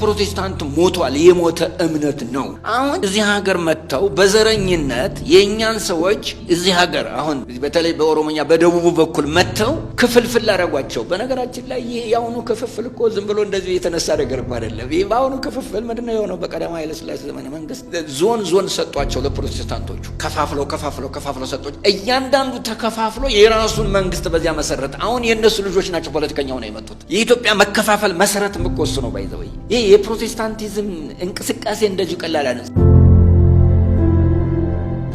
ፕሮቴስታንት ሞቷል። የሞተ እምነት ነው። አሁን እዚህ ሀገር መጥተው በዘረኝነት የኛን ሰዎች እዚህ ሀገር አሁን በተለይ በኦሮሞኛ በደቡቡ በኩል መጥተው ክፍልፍል አደረጓቸው። በነገራችን ላይ ይሄ ያውኑ ክፍፍል እኮ ዝም ብሎ እንደዚህ የተነሳ ነገር አይደለም። ይሄ ባውኑ ክፍፍል ምንድነው የሆነው? በቀዳማዊ ኃይለ ሥላሴ ዘመነ መንግስት ዞን ሰጧቸው ለፕሮቴስታንቶቹ ከፋፍለው ሰጧቸው። እያንዳንዱ ተከፋፍሎ የራሱን መንግስት በዚያ መሰረት አሁን የነሱ ልጆች ናቸው ፖለቲከኛው ነው የመጡት። የኢትዮጵያ መከፋፈል መሰረት ምቆስ ነው ባይዘው። ይሄ የፕሮቴስታንቲዝም እንቅስቃሴ እንደዚህ ቀላል አይደለም።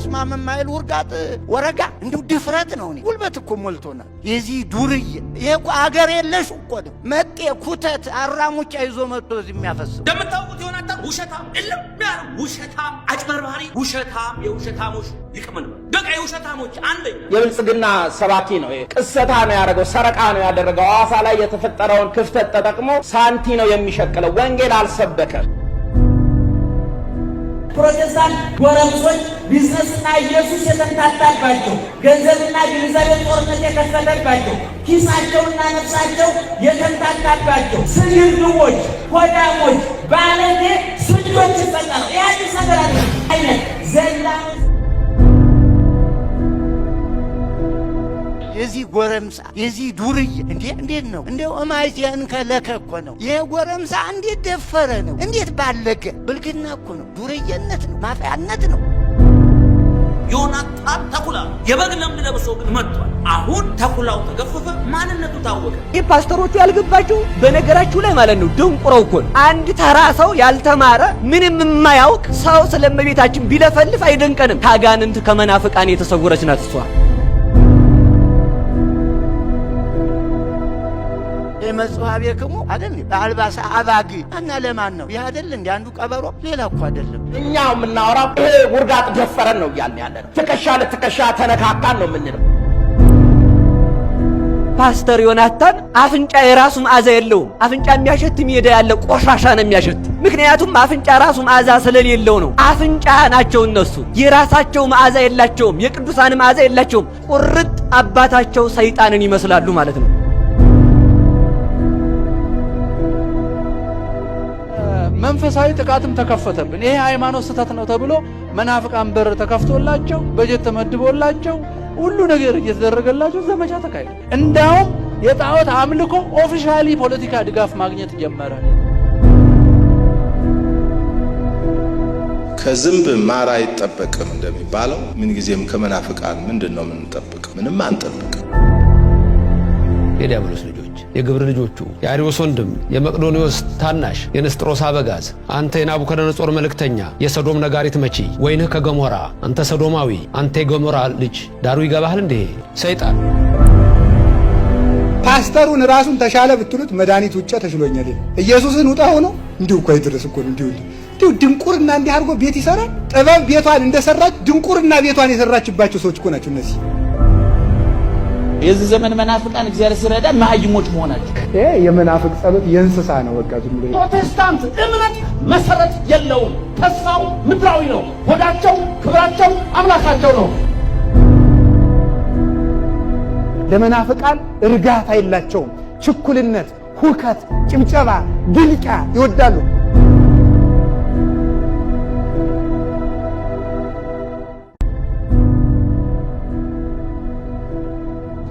ስማም ማይል ወርጋጥ ወረጋ እንዴው ድፍረት ነው። እኔ ጉልበት እኮ ሞልቶናል። የዚህ ዱርዬ ይሄ እኮ አገር የለሽ እኮ ነው። መጤ ኩተት አራሙጫ ይዞ መጥቶ እዚህ የሚያፈስው እንደምታውቁት ዮናታን ውሸታም እልም ያለ ውሸታም አጭበርባሪ ውሸታም የውሸታሞች ይቅምን በቃ የውሸታሞች አንደኛ የብልጽግና ሰባኪ ነው። ቅሰታ ነው ያደረገው፣ ሰረቃ ነው ያደረገው። ሐዋሳ ላይ የተፈጠረውን ክፍተት ተጠቅሞ ሳንቲ ነው የሚሸቅለው። ወንጌል አልሰበከም። ፕሮቴስታንት ጎረምሶች ቢዝነስና ኢየሱስ የተንታታባቸው ገንዘብና ግንዛቤ ጦርነት የከፈተባቸው ኪሳቸውና ነፍሳቸው የተንታታባቸው ስግብግቦች፣ ሆዳሞች፣ ባለጌ ስንቶች ይፈጠሩ ያዲስ ነገር አይነት ዘላ የዚህ ጎረምሳ የዚህ ዱርዬ እንዴት ነው እንደው እማይቲያን ከለከ እኮ ነው። ይሄ ጎረምሳ እንዴት ደፈረ ነው? እንዴት ባለገ ብልግና እኮ ነው። ዱርዬነት ነው፣ ማፈያነት ነው። ዮናታን ተኩላ የበግ ለምድ ለብሶ ግን መጥቷል። አሁን ተኩላው ተገፈፈ፣ ማንነቱ ታወቀ። ይህ ፓስተሮቹ ያልገባችሁ በነገራችሁ ላይ ማለት ነው ደንቁረው እኮ ነው። አንድ ተራ ሰው ያልተማረ ምንም የማያውቅ ሰው ስለመቤታችን ቢለፈልፍ አይደንቀንም። ከአጋንንት ከመናፍቃን የተሰወረች ናት እሷ። የመጽሐፍ የክሙ አይደል በአልባሳ አባጊ እና ለማን ነው ይህ አይደል? እንደ አንዱ ቀበሮ ሌላ እኮ አይደለም። እኛው የምናወራው ይሄ ውርጋጥ ደፈረን ነው እያልን ያለ ነው። ትከሻ ለትከሻ ተነካካን ነው የምንለው። ፓስተር ዮናታን አፍንጫ የራሱ መዓዛ የለውም። አፍንጫ የሚያሸት ሜዳ ያለ ቆሻሻ ነው የሚያሸት። ምክንያቱም አፍንጫ ራሱ መዓዛ ስለሌለው ነው። አፍንጫ ናቸው እነሱ። የራሳቸው መዓዛ የላቸውም። የቅዱሳን መዓዛ የላቸውም። ቁርጥ አባታቸው ሰይጣንን ይመስላሉ ማለት ነው። መንፈሳዊ ጥቃትም ተከፈተብን። ይሄ ሃይማኖት ስህተት ነው ተብሎ መናፍቃን በር ተከፍቶላቸው በጀት ተመድቦላቸው ሁሉ ነገር እየተደረገላቸው ዘመቻ ተካሄደ። እንዳውም የጣዖት አምልኮ ኦፊሻሊ ፖለቲካ ድጋፍ ማግኘት ጀመረ። ከዝንብ ማር አይጠበቅም እንደሚባለው ምን ጊዜም ከመናፍቃን ምንድነው የምንጠብቀው? ምንም አንጠብቅም። የዲያብሎስ ልጆች የግብር ልጆቹ የአርዮስ ወንድም የመቅዶኒዮስ ታናሽ የንስጥሮስ አበጋዝ አንተ የናቡከደነጾር መልእክተኛ የሰዶም ነጋሪት መቺ ወይንህ ከገሞራ አንተ ሰዶማዊ አንተ የገሞራ ልጅ ዳሩ ይገባሃል እንዴ ሰይጣን። ፓስተሩን ራሱን ተሻለ ብትሉት መድኃኒት ውጫ ተሽሎኛል። ኢየሱስን ውጣ ሆኖ እንዲሁ እኮ አይደረስ እኮ እንዲሁ ድንቁርና እንዲህ አድርጎ ቤት ይሰራል። ጥበብ ቤቷን እንደሰራች ድንቁርና ቤቷን የሰራችባቸው ሰዎች እኮ ናቸው እነዚህ። የዚህ ዘመን መናፍቃን እግዚአብሔር ሲረዳ ማይሞች መሆናቸው ይሄ የመናፍቅ ጸሎት የእንስሳ ነው። በቃ ዝም ብሎ ፕሮቴስታንት እምነት መሰረት የለውም። ተስፋው ምድራዊ ነው። ሆዳቸው ክብራቸው አምላካቸው ነው። ለመናፍቃን እርጋታ የላቸውም። ችኩልነት፣ ሁከት፣ ጭብጨባ፣ ድልቃ ይወዳሉ።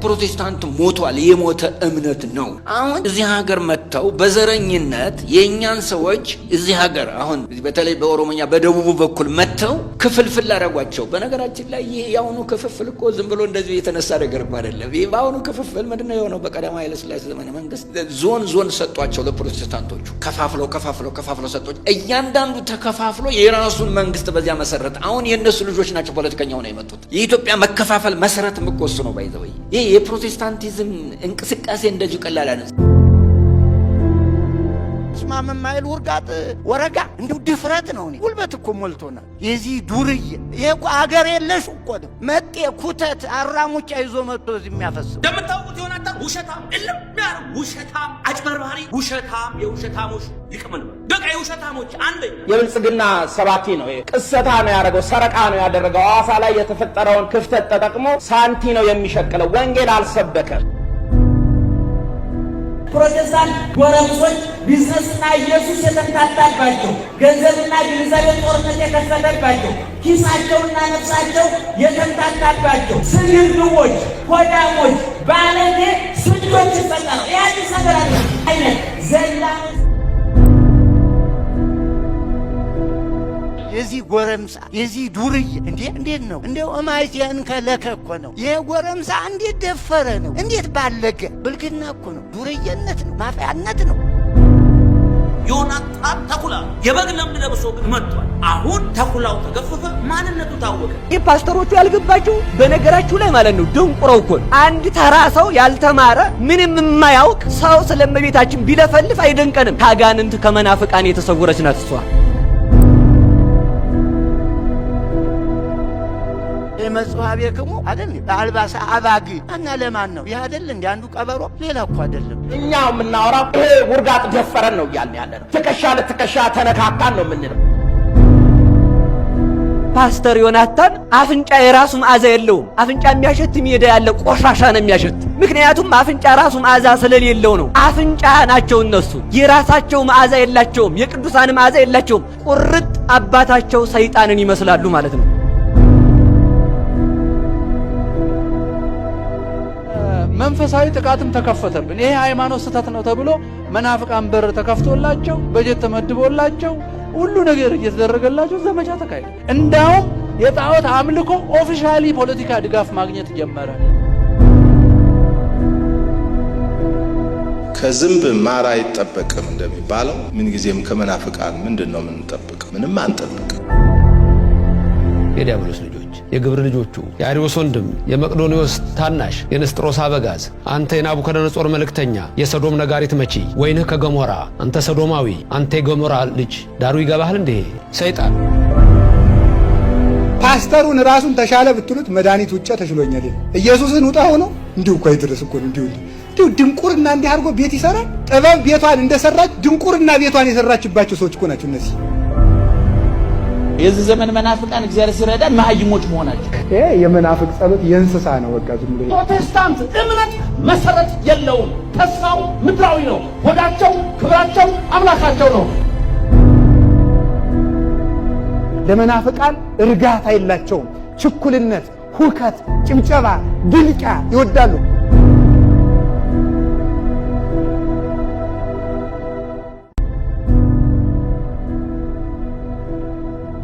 ፕሮቴስታንት ሞቷል። የሞተ እምነት ነው። አሁን እዚህ ሀገር መጥተው በዘረኝነት የኛን ሰዎች እዚህ ሀገር አሁን በተለይ በኦሮሞኛ በደቡቡ በኩል መጥተው ክፍልፍል አደረጓቸው። በነገራችን ላይ ይሄ ያውኑ ክፍፍል እኮ ዝም ብሎ እንደዚህ የተነሳ ነገር አይደለም። ይሄ ባውኑ ክፍፍል ምንድነው የሆነው? በቀዳማዊ ኃይለ ሥላሴ ዘመነ መንግስት ዞን ሰጧቸው ለፕሮቴስታንቶቹ ከፋፍለው ሰጧቸው። እያንዳንዱ ተከፋፍሎ የራሱን መንግስት በዚያ መሰረት አሁን የነሱ ልጆች ናቸው ፖለቲከኛው ነው የመጡት። የኢትዮጵያ መከፋፈል መሰረት ምቆስ ነው ባይዘው። ይሄ የፕሮቴስታንቲዝም እንቅስቃሴ እንደዚህ ቀላል አይደለም። ስማም ማይል ወርጋጥ ወረጋ እንዴው ድፍረት ነው። እኔ ጉልበት እኮ ሞልቶናል። የዚህ ዱርዬ ይሄ እኮ አገር የለሽ እኮ ነው። መጤ ኩተት አራሙጫ ይዞ መጥቶ እዚህ የሚያፈስው እንደምታውቁት ዮናታን ውሸታም እልም ያለ ውሸታም አጭበርባሪ ውሸታም የውሸታሞች ይቅምን በቃ የውሸታሞች አንደኛ የብልጽግና ሰባኪ ነው። ቅሰታ ነው ያደረገው፣ ሰረቃ ነው ያደረገው። ሐዋሳ ላይ የተፈጠረውን ክፍተት ተጠቅሞ ሳንቲ ነው የሚሸቅለው። ወንጌል አልሰበከም። ፕሮቴስታንት ጎረምሶች ቢዝነስና ኢየሱስ የተምታታባቸው ገንዘብና ግንዛቤ ጦርነት የከፈተባቸው ኪሳቸውና ነፍሳቸው የተምታታባቸው ስግብግቦች፣ ሆዳሞች፣ ባለጌ ስንቶች ይፈጠራሉ። የአዲስ ነገር አይነት ዘላን የዚህ ጎረምሳ የዚህ ዱርዬ እንዴት ነው እንደው እማይቲያን ከለከ እኮ ነው። ይሄ ጎረምሳ እንዴት ደፈረ ነው? እንዴት ባለገ? ብልግና እኮ ነው። ዱርዬነት ነው። ማፈያነት ነው። ዮናታን ተኩላ የበግ ለምድ ለብሶ ግን መጥቷል። አሁን ተኩላው ተገፈፈ፣ ማንነቱ ታወቀ። ይህ ፓስተሮቹ ያልገባቸው በነገራችሁ ላይ ማለት ነው ደንቁረው እኮ አንድ ተራ ሰው ያልተማረ ምንም የማያውቅ ሰው ስለእመቤታችን ቢለፈልፍ አይደንቀንም። ከአጋንንት ከመናፍቃን የተሰወረች ናት እሷ። የመጽሐፍ የክሙ አይደል በአልባሳ አባግ እና ለማን ነው ይህ አይደል እንደ አንዱ ቀበሮ ሌላ እኮ አይደለም። እኛው የምናወራው ይሄ ውርጋጥ ደፈረን ነው እያልን ያለ ነው። ትከሻ ለትከሻ ተነካካን ነው የምንለው። ፓስተር ዮናታን አፍንጫ የራሱ መዓዛ የለውም። አፍንጫ የሚያሸት ሜዳ ያለ ቆሻሻ ነው የሚያሸት። ምክንያቱም አፍንጫ ራሱ መዓዛ ስለሌለው ነው። አፍንጫ ናቸው እነሱ። የራሳቸው መዓዛ የላቸውም። የቅዱሳን መዓዛ የላቸውም። ቁርጥ አባታቸው ሰይጣንን ይመስላሉ ማለት ነው። መንፈሳዊ ጥቃትም ተከፈተብን። ይሄ ሃይማኖት ስህተት ነው ተብሎ መናፍቃን በር ተከፍቶላቸው በጀት ተመድቦላቸው ሁሉ ነገር እየተደረገላቸው ዘመቻ ተካሄደ። እንዳውም የጣዖት አምልኮ ኦፊሻሊ ፖለቲካ ድጋፍ ማግኘት ጀመረ። ከዝንብ ማር አይጠበቅም እንደሚባለው ምንጊዜም ከመናፍቃን ምንድነው የምንጠብቀው? ምንም አንጠብቅ። የዲያብሎስ ልጆች የግብር ልጆቹ የአርዮስ ወንድም የመቅዶኒዎስ ታናሽ የንስጥሮስ አበጋዝ አንተ የናቡከደነጾር መልእክተኛ የሰዶም ነጋሪት መቺ ወይንህ ከገሞራ አንተ ሰዶማዊ አንተ የገሞራ ልጅ ዳሩ ይገባሃል እንዴ ሰይጣን። ፓስተሩን ራሱን ተሻለ ብትሉት መድኃኒት ውጭ ተሽሎኛል። ኢየሱስን ውጣ ሆኖ እንዲሁ እኮ አይደረስ እኮ እንዲሁ ድንቁርና እንዲህ አድርጎ ቤት ይሰራል። ጥበብ ቤቷን እንደሰራች ድንቁርና ቤቷን የሰራችባቸው ሰዎች እኮ ናቸው እነዚህ። የዚህ ዘመን መናፍቃን እግዚአብሔር ሲረዳ መሀይሞች መሆናቸው። ይሄ የመናፍቅ ጸሎት የእንስሳ ነው። በቃ ዝም ብሎ ፕሮቴስታንት እምነት መሰረት የለውም። ተስፋው ምድራዊ ነው። ሆዳቸው ክብራቸው አምላካቸው ነው። ለመናፍቃን እርጋታ የላቸውም። ችኩልነት፣ ሁከት፣ ጭብጨባ፣ ድልቃ ይወዳሉ።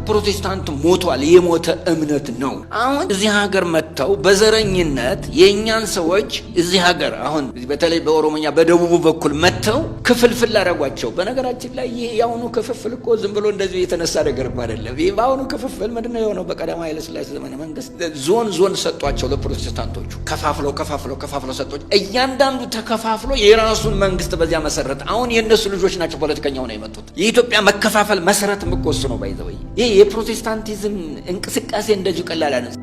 ፕሮቴስታንት ሞቷል። የሞተ እምነት ነው። አሁን እዚህ ሀገር መጥተው በዘረኝነት የእኛን ሰዎች እዚህ ሀገር አሁን በተለይ በኦሮሞኛ በደቡቡ በኩል መጥተው ክፍልፍል አደረጓቸው። በነገራችን ላይ ይሄ የአሁኑ ክፍፍል እኮ ዝም ብሎ እንደዚህ የተነሳ ነገር አይደለም። ይሄ በአሁኑ ክፍፍል ምንድነው የሆነው? በቀዳማዊ ኃይለ ሥላሴ ዘመነ መንግስት ዞን ሰጧቸው ለፕሮቴስታንቶቹ። ከፋፍለው ሰጧቸው። እያንዳንዱ ተከፋፍሎ የራሱን መንግስት በዚያ መሰረት። አሁን የእነሱ ልጆች ናቸው ፖለቲከኛው ነው የመጡት። የኢትዮጵያ መከፋፈል መሰረት ምቆስ ነው ባይዘወይ ይሄ የፕሮቴስታንቲዝም እንቅስቃሴ እንደዚህ ቀላል አይደለም።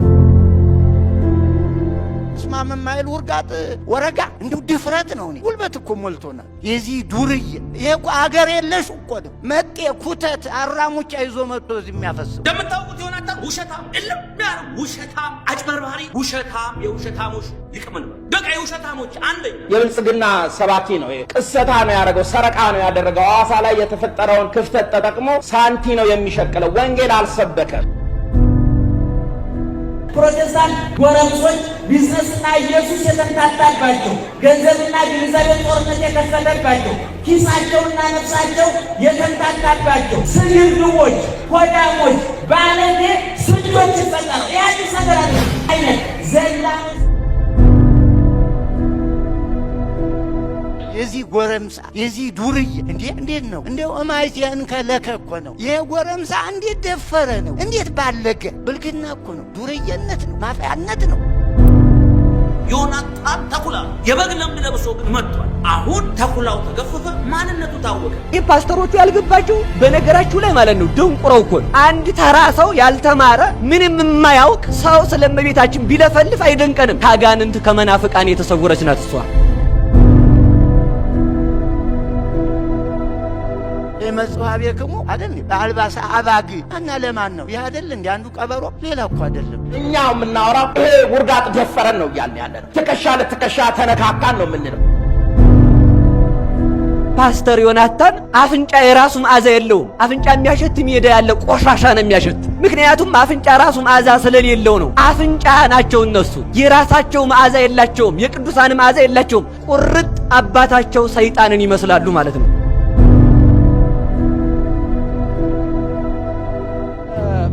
ስማም ማይል ውርጋጥ ወረጋ እንዲሁ ድፍረት ነው። ጉልበት እኮ ሞልቶና የዚህ ዱርዬ ይሄ እኮ አገር የለሽ እኮ ነው። መጤ ኩተት አራሙጫ ይዞ መጥቶ እዚህ የሚያፈስም እንደምታውቁት ዮናታን ውሸታም እልም ያለ ውሸታም፣ አጭበርባሪ፣ ውሸታም፣ የውሸታሞች ሊቀመን በቃ የውሸታሞች አንደኛ የብልጽግና ሰባኪ ነው። ቅሰታ ነው ያደረገው፣ ሰረቃ ነው ያደረገው። ሐዋሳ ላይ የተፈጠረውን ክፍተት ተጠቅሞ ሳንቲ ነው የሚሸቅለው። ወንጌል አልሰበከም። ፕሮቴስታንት ጎረምሶች ቢዝነስና ኢየሱስ የተምታታባቸው ገንዘብና ግንዛቤ ጦርነት የከፈተባቸው ኪሳቸውና ነፍሳቸው የተምታታባቸው ስግብግቦች፣ ሆዳሞች፣ ባለጌ ስንቶች ይፈጠራሉ። የአዲስ ነገር አይነት ዘላን የዚህ ጎረምሳ የዚህ ዱርዬ እንዴት ነው እንደው እማይቲያን ከለከ እኮ ነው። ይሄ ጎረምሳ እንዴት ደፈረ ነው? እንዴት ባለገ? ብልግና እኮ ነው። ዱርዬነት ነው። ማፈያነት ነው። ዮናታን ተኩላ የበግ ለምድ ለብሶ ግን መጥቷል። አሁን ተኩላው ተገፈፈ፣ ማንነቱ ታወቀ። ይህ ፓስተሮቹ ያልገባቸው በነገራችሁ ላይ ማለት ነው ደንቁረው እኮ አንድ ተራ ሰው ያልተማረ ምንም የማያውቅ ሰው ስለእመቤታችን ቢለፈልፍ አይደንቀንም። ከአጋንንት ከመናፍቃን የተሰወረች ናት እሷ። የመጽሐፍ የክሙ አይደል በአልባሳ አባግ እና ለማን ነው ይህ አይደል እንደ አንዱ ቀበሮ ሌላ እኮ አይደለም። እኛው የምናወራው ይሄ ውርጋጥ ደፈረን ነው እያልን ያለ ነው። ትከሻ ለትከሻ ተነካካን ነው የምንለው። ፓስተር ዮናታን አፍንጫ የራሱ መዓዛ የለውም። አፍንጫ የሚያሸት ሜዳ ያለ ቆሻሻ ነው የሚያሸት። ምክንያቱም አፍንጫ ራሱ መዓዛ ስለሌለው ነው። አፍንጫ ናቸው እነሱ። የራሳቸው መዓዛ የላቸውም። የቅዱሳን መዓዛ የላቸውም። ቁርጥ አባታቸው ሰይጣንን ይመስላሉ ማለት ነው።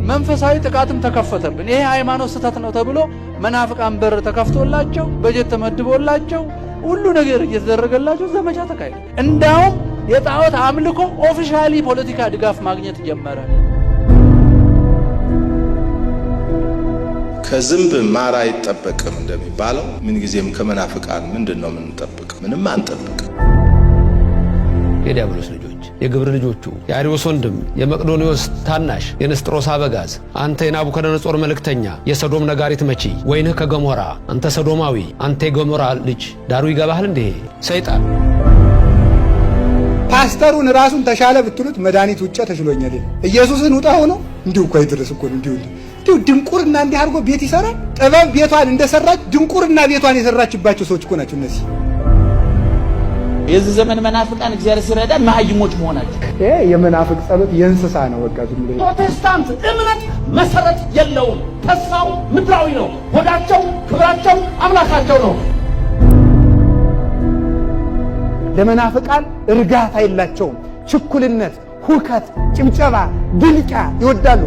መንፈሳዊ ጥቃትም ተከፈተብን። ይሄ ሃይማኖት ስህተት ነው ተብሎ መናፍቃን በር ተከፍቶላቸው በጀት ተመድቦላቸው ሁሉ ነገር እየተደረገላቸው ዘመቻ ተካሄደ። እንዳውም የጣዖት አምልኮ ኦፊሻሊ ፖለቲካ ድጋፍ ማግኘት ጀመረ። ከዝንብ ማር አይጠበቅም እንደሚባለው ምንጊዜም ከመናፍቃን ምንድነው የምንጠብቅ? ምንም አንጠብቅ። የዲያብሎስ ልጆች የግብር ልጆቹ የአርዮስ ወንድም የመቅዶኒዎስ ታናሽ የንስጥሮስ አበጋዝ አንተ የናቡከደነጾር መልእክተኛ የሰዶም ነጋሪት መቺ ወይንህ ከገሞራ አንተ ሰዶማዊ አንተ የገሞራ ልጅ ዳሩ ይገባሃል እንዴ? ሰይጣን ፓስተሩን ራሱን ተሻለ ብትሉት መድኃኒት ውጫ ተሽሎኛል። ኢየሱስን ውጣ ሆኖ እንዲሁ እኮ አይደረስ እኮ እንዲሁ ድንቁርና እንዲህ አድርጎ ቤት ይሰራል። ጥበብ ቤቷን እንደሰራች ድንቁርና ቤቷን የሰራችባቸው ሰዎች እኮ ናቸው እነዚህ። የዚህ ዘመን መናፍቃን እግዚአብሔር ሲረዳ መሀይሞች መሆናቸው ይሄ የመናፍቅ ጸሎት የእንስሳ ነው። በቃ ዝም ብሎ ፕሮቴስታንት እምነት መሰረት የለውም። ተስፋው ምድራዊ ነው። ሆዳቸው ክብራቸው አምላካቸው ነው። ለመናፍቃን እርጋታ የላቸውም። ችኩልነት፣ ሁከት፣ ጭብጨባ፣ ብልጫ ይወዳሉ።